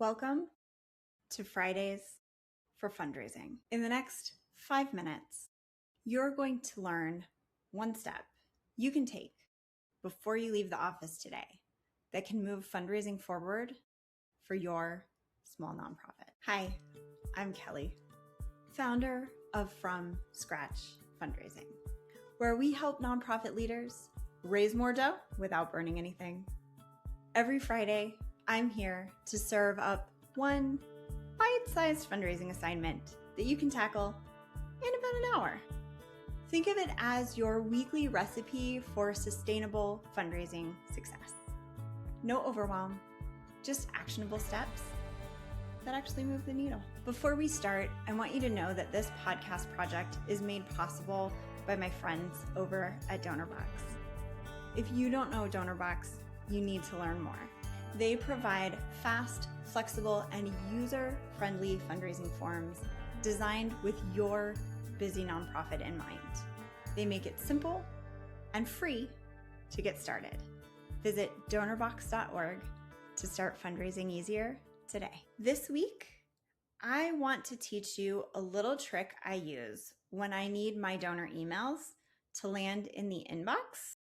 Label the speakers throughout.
Speaker 1: Welcome to Fridays for Fundraising. In the next 5 minutes, you're going to learn one step you can take before you leave the office today that can move fundraising forward for your small nonprofit. Hi, I'm Kelly, founder of From Scratch Fundraising, where we help nonprofit leaders raise more dough without burning anything. Every Friday, I'm here to serve up one bite-sized fundraising assignment that you can tackle in about an hour. Think of it as your weekly recipe for sustainable fundraising success. No overwhelm, just actionable steps that actually move the needle. Before we start, I want you to know that this podcast project is made possible by my friends over at DonorBox. If you don't know DonorBox, you need to learn more. They provide fast, flexible, and user-friendly fundraising forms designed with your busy nonprofit in mind. They make it simple and free to get started. Visit donorbox.org to start fundraising easier today. This week, I want to teach you a little trick I use when I need my donor emails to land in the inbox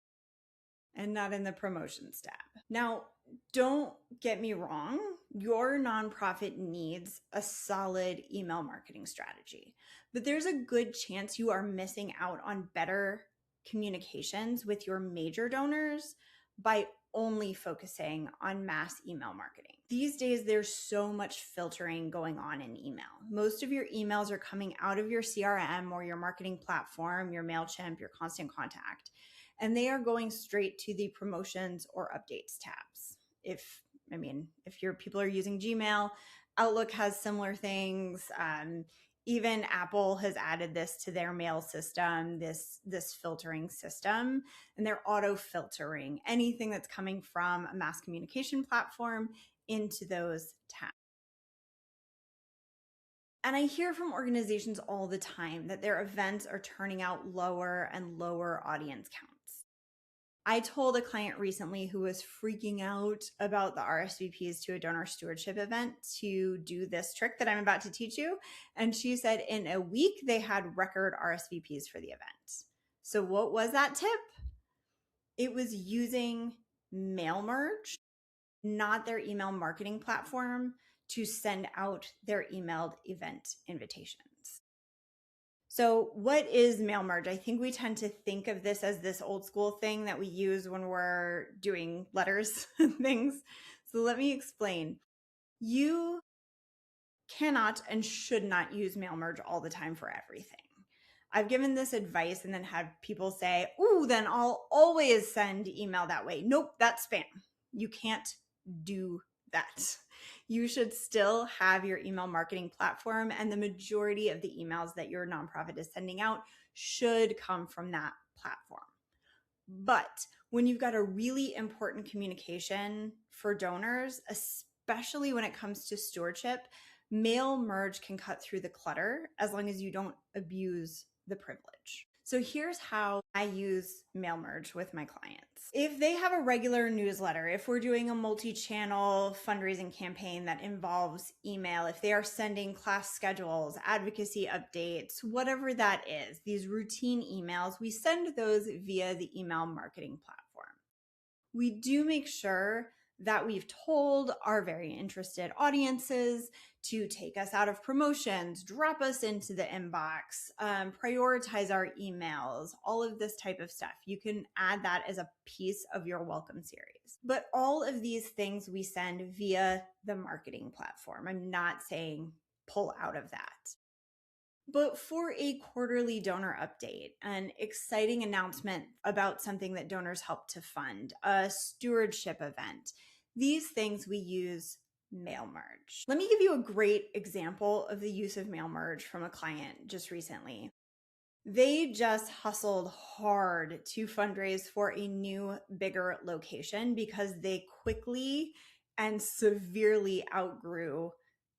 Speaker 1: and not in the promotions tab. Now, don't get me wrong, your nonprofit needs a solid email marketing strategy, but there's a good chance you are missing out on better communications with your major donors by only focusing on mass email marketing. These days, there's so much filtering going on in email. Most of your emails are coming out of your CRM or your marketing platform, your MailChimp, your Constant Contact, and they are going straight to the promotions or updates tabs. If your people are using Gmail, Outlook has similar things. Even Apple has added this to their mail system, this filtering system, and they're auto filtering anything that's coming from a mass communication platform into those tabs. And I hear from organizations all the time that their events are turning out lower and lower audience counts. I told a client recently who was freaking out about the RSVPs to a donor stewardship event to do this trick that I'm about to teach you. And she said in a week, they had record RSVPs for the event. So what was that tip? It was using MailMerge, not their email marketing platform, to send out their emailed event invitations. So what is MailMerge? I think we tend to think of this as this old school thing that we use when we're doing letters and things. So let me explain. You cannot and should not use MailMerge all the time for everything. I've given this advice and then had people say, "Ooh, then I'll always send email that way." Nope, that's spam. You can't do that. You should still have your email marketing platform, and the majority of the emails that your nonprofit is sending out should come from that platform. But when you've got a really important communication for donors, especially when it comes to stewardship, MailMerge can cut through the clutter as long as you don't abuse the privilege. So here's how I use MailMerge with my clients. If they have a regular newsletter, if we're doing a multi-channel fundraising campaign that involves email, if they are sending class schedules, advocacy updates, whatever that is, these routine emails, we send those via the email marketing platform. We do make sure that we've told our very interested audiences to take us out of promotions, drop us into the inbox, prioritize our emails, all of this type of stuff. You can add that as a piece of your welcome series. But all of these things we send via the marketing platform. I'm not saying pull out of that. But for a quarterly donor update, an exciting announcement about something that donors help to fund, a stewardship event, these things we use MailMerge. Let me give you a great example of the use of MailMerge from a client just recently. They just hustled hard to fundraise for a new, bigger location because they quickly and severely outgrew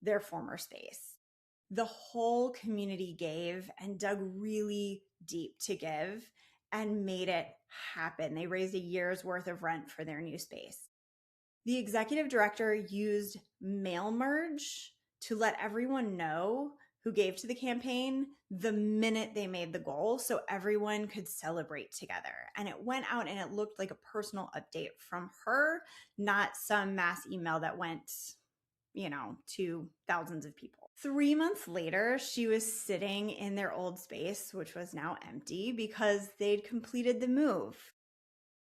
Speaker 1: their former space. The whole community gave and dug really deep to give and made it happen. They raised a year's worth of rent for their new space. The executive director used mail merge to let everyone know who gave to the campaign the minute they made the goal so everyone could celebrate together. And it went out and it looked like a personal update from her, not some mass email that went, to thousands of people. 3 months later, she was sitting in their old space, which was now empty because they'd completed the move.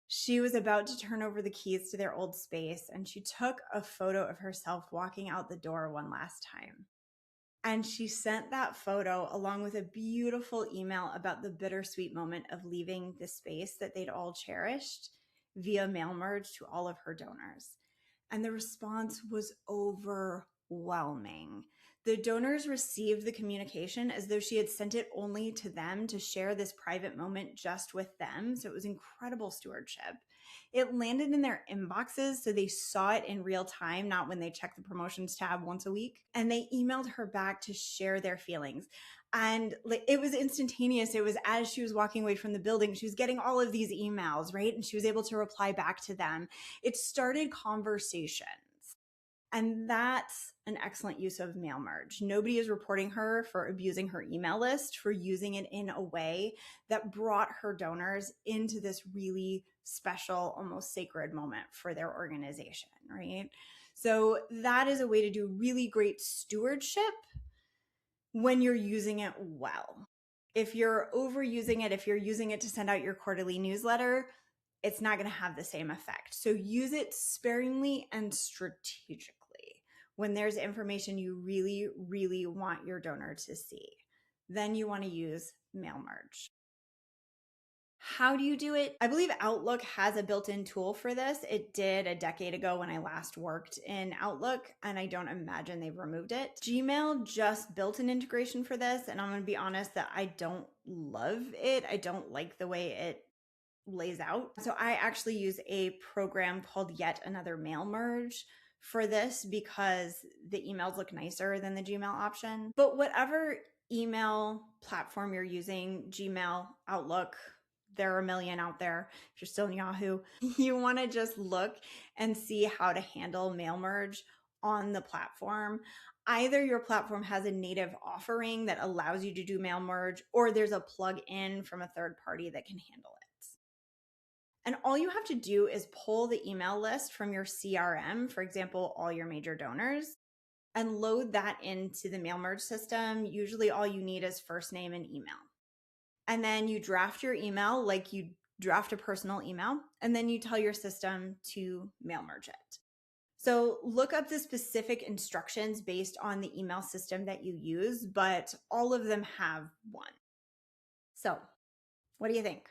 Speaker 1: She was about to turn over the keys to their old space, and she took a photo of herself walking out the door one last time. And she sent that photo along with a beautiful email about the bittersweet moment of leaving the space that they'd all cherished via mail merge to all of her donors. And the response was overwhelming. The donors received the communication as though she had sent it only to them to share this private moment just with them. So it was incredible stewardship. It landed in their inboxes, so they saw it in real time, not when they check the promotions tab once a week. And they emailed her back to share their feelings. And it was instantaneous. It was as she was walking away from the building, she was getting all of these emails, right? And she was able to reply back to them. It started conversations. And that's an excellent use of mail merge. Nobody is reporting her for abusing her email list, for using it in a way that brought her donors into this really special, almost sacred moment for their organization, right? So that is a way to do really great stewardship when you're using it well. If you're overusing it, if you're using it to send out your quarterly newsletter, it's not going to have the same effect. So use it sparingly and strategically when there's information you really, really want your donor to see. Then you want to use mail merge. How do you do it? I believe Outlook has a built-in tool for this. It did a decade ago when I last worked in Outlook, and I don't imagine they've removed it. Gmail just built an integration for this, and I'm going to be honest that I don't love it. I don't like the way it lays out. So I actually use a program called Yet Another Mail Merge for this because the emails look nicer than the Gmail option. But whatever email platform you're using, Gmail, Outlook, there are a million out there. If you're still in Yahoo, you want to just look and see how to handle mail merge on the platform. Either your platform has a native offering that allows you to do mail merge, or there's a plug-in from a third party that can handle it. And all you have to do is pull the email list from your CRM, for example, all your major donors, and load that into the mail merge system. Usually all you need is first name and email. And then you draft your email like you draft a personal email, and then you tell your system to mail merge it. So look up the specific instructions based on the email system that you use, but all of them have one. So what do you think?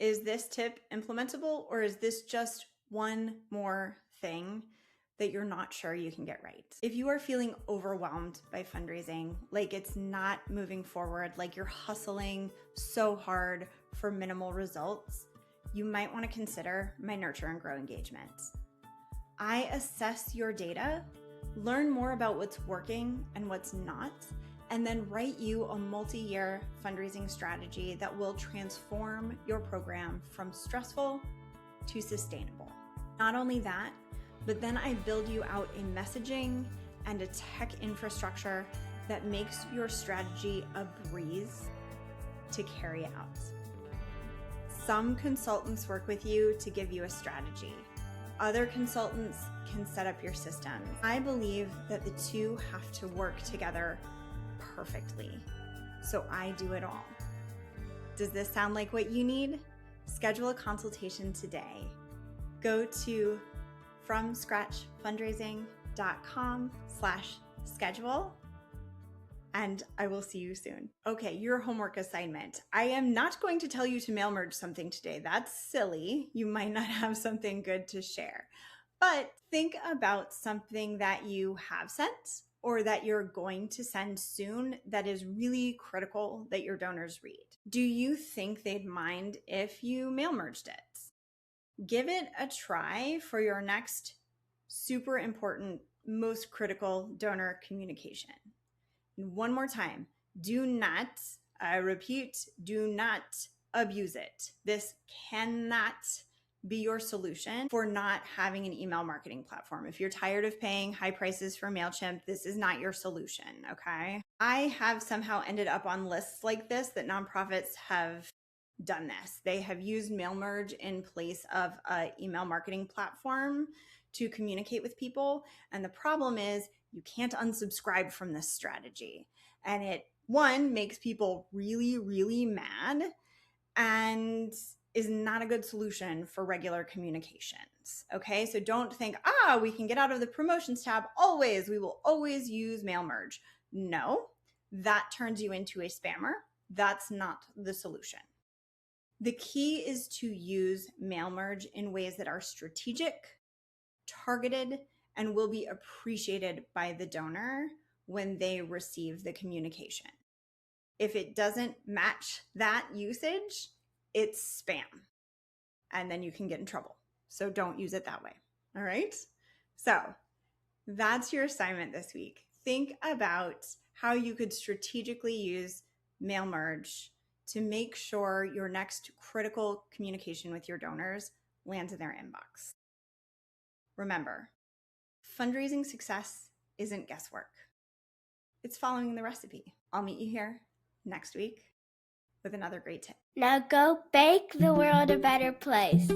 Speaker 1: Is this tip implementable, or is this just one more thing that you're not sure you can get right? If you are feeling overwhelmed by fundraising, like it's not moving forward, like you're hustling so hard for minimal results, you might want to consider my Nurture and Grow engagement. I assess your data, learn more about what's working and what's not, and then write you a multi-year fundraising strategy that will transform your program from stressful to sustainable. Not only that, but then I build you out a messaging and a tech infrastructure that makes your strategy a breeze to carry out. Some consultants work with you to give you a strategy. Other consultants can set up your systems. I believe that the two have to work together perfectly. So I do it all. Does this sound like what you need? Schedule a consultation today. Go to fromscratchfundraising.com/schedule, and I will see you soon. Okay, your homework assignment. I am not going to tell you to mail merge something today. That's silly. You might not have something good to share. But think about something that you have sent or that you're going to send soon that is really critical that your donors read. Do you think they'd mind if you mail merged it? Give it a try for your next super important, most critical donor communication. And one more time, do not, I repeat, do not abuse it. This cannot be your solution for not having an email marketing platform. If you're tired of paying high prices for MailChimp, this is not your solution, okay? I have somehow ended up on lists like this that nonprofits have done this. They have used MailMerge in place of an email marketing platform to communicate with people. And the problem is you can't unsubscribe from this strategy. And it, one, makes people really, really mad and is not a good solution for regular communications. Okay, so don't think, we can get out of the promotions tab always. We will always use MailMerge. No, that turns you into a spammer. That's not the solution. The key is to use MailMerge in ways that are strategic, targeted, and will be appreciated by the donor when they receive the communication. If it doesn't match that usage, it's spam, and then you can get in trouble. So don't use it that way. All right. So that's your assignment this week. Think about how you could strategically use MailMerge to make sure your next critical communication with your donors lands in their inbox. Remember, fundraising success isn't guesswork. It's following the recipe. I'll meet you here next week with another great tip.
Speaker 2: Now go make the world a better place.